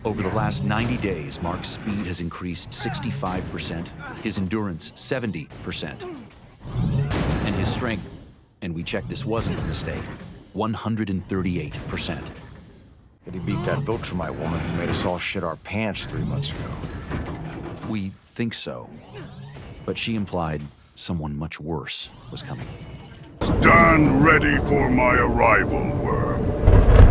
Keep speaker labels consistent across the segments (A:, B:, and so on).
A: Over the last 90 days, Mark's speed has increased 65%, his endurance 70%, and his strength, and we checked this wasn't a mistake, 138%.
B: Did he beat that Viltrumite woman who made us all shit our pants 3 months ago?
A: We think so, but she implied someone much worse was coming.
C: Stand ready for my arrival, Worm.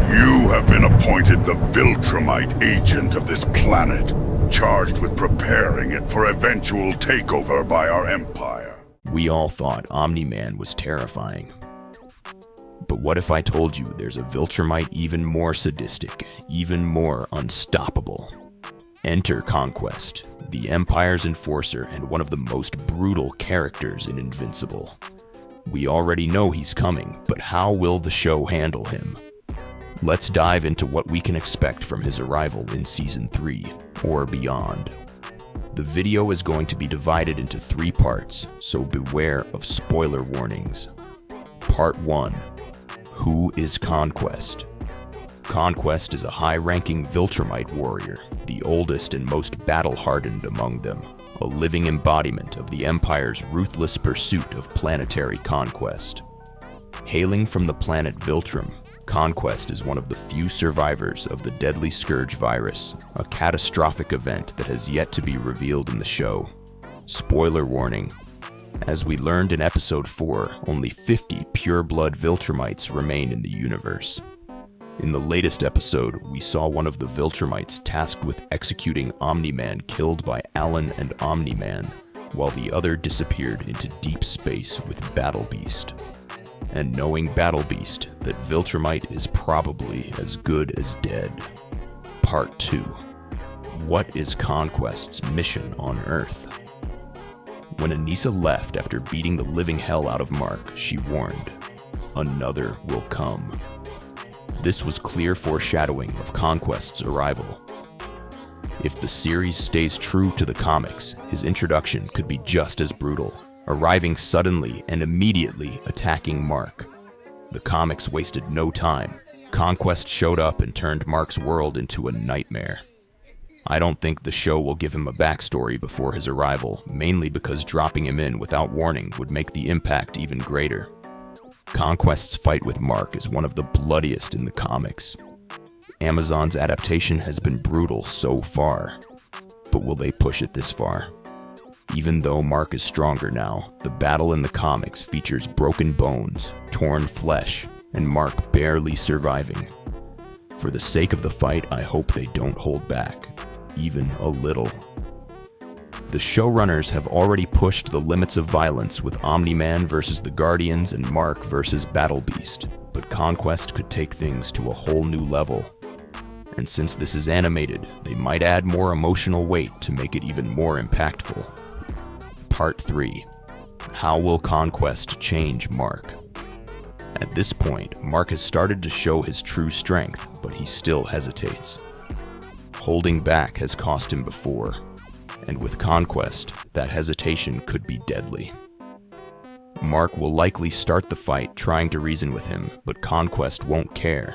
C: You have been appointed the Viltrumite agent of this planet, charged with preparing it for eventual takeover by our empire.
D: We all thought Omni-Man was terrifying. But what if I told you there's a Viltrumite even more sadistic, even more unstoppable? Enter Conquest, the Empire's enforcer and one of the most brutal characters in Invincible. We already know he's coming, but how will the show handle him? Let's dive into what we can expect from his arrival in Season 3, or beyond. The video is going to be divided into 3 parts, so beware of spoiler warnings. Part 1. Who is Conquest? Conquest is a high-ranking Viltrumite warrior, the oldest and most battle-hardened among them, a living embodiment of the Empire's ruthless pursuit of planetary conquest. Hailing from the planet Viltrum, Conquest is one of the few survivors of the deadly Scourge virus, a catastrophic event that has yet to be revealed in the show. Spoiler warning. As we learned in Episode 4, only 50 pure-blood Viltrumites remain in the universe. In the latest episode, we saw one of the Viltrumites tasked with executing Omni-Man killed by Alan and Omni-Man, while the other disappeared into deep space with Battle Beast. And knowing Battle Beast, that Viltrumite is probably as good as dead. Part 2. What is Conquest's mission on Earth? When Anissa left after beating the living hell out of Mark, she warned, "Another will come." This was clear foreshadowing of Conquest's arrival. If the series stays true to the comics, his introduction could be just as brutal, arriving suddenly and immediately attacking Mark. The comics wasted no time. Conquest showed up and turned Mark's world into a nightmare. I don't think the show will give him a backstory before his arrival, mainly because dropping him in without warning would make the impact even greater. Conquest's fight with Mark is one of the bloodiest in the comics. Amazon's adaptation has been brutal so far, but will they push it this far? Even though Mark is stronger now, the battle in the comics features broken bones, torn flesh, and Mark barely surviving. For the sake of the fight, I hope they don't hold back, even a little. The showrunners have already pushed the limits of violence with Omni-Man versus the Guardians and Mark versus Battle Beast, but Conquest could take things to a whole new level. And since this is animated, they might add more emotional weight to make it even more impactful. Part 3. How will Conquest change Mark? At this point, Mark has started to show his true strength, but he still hesitates. Holding back has cost him before, and with Conquest, that hesitation could be deadly. Mark will likely start the fight trying to reason with him, but Conquest won't care.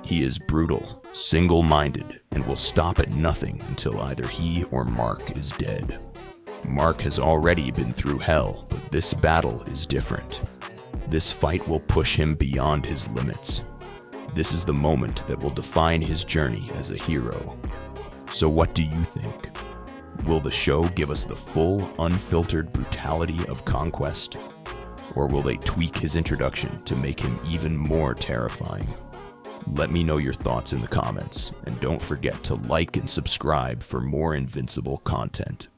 D: He is brutal, single-minded, and will stop at nothing until either he or Mark is dead. Mark has already been through hell, but this battle is different. This fight will push him beyond his limits. This is the moment that will define his journey as a hero. So what do you think? Will the show give us the full, unfiltered brutality of Conquest? Or will they tweak his introduction to make him even more terrifying? Let me know your thoughts in the comments, and don't forget to like and subscribe for more Invincible content.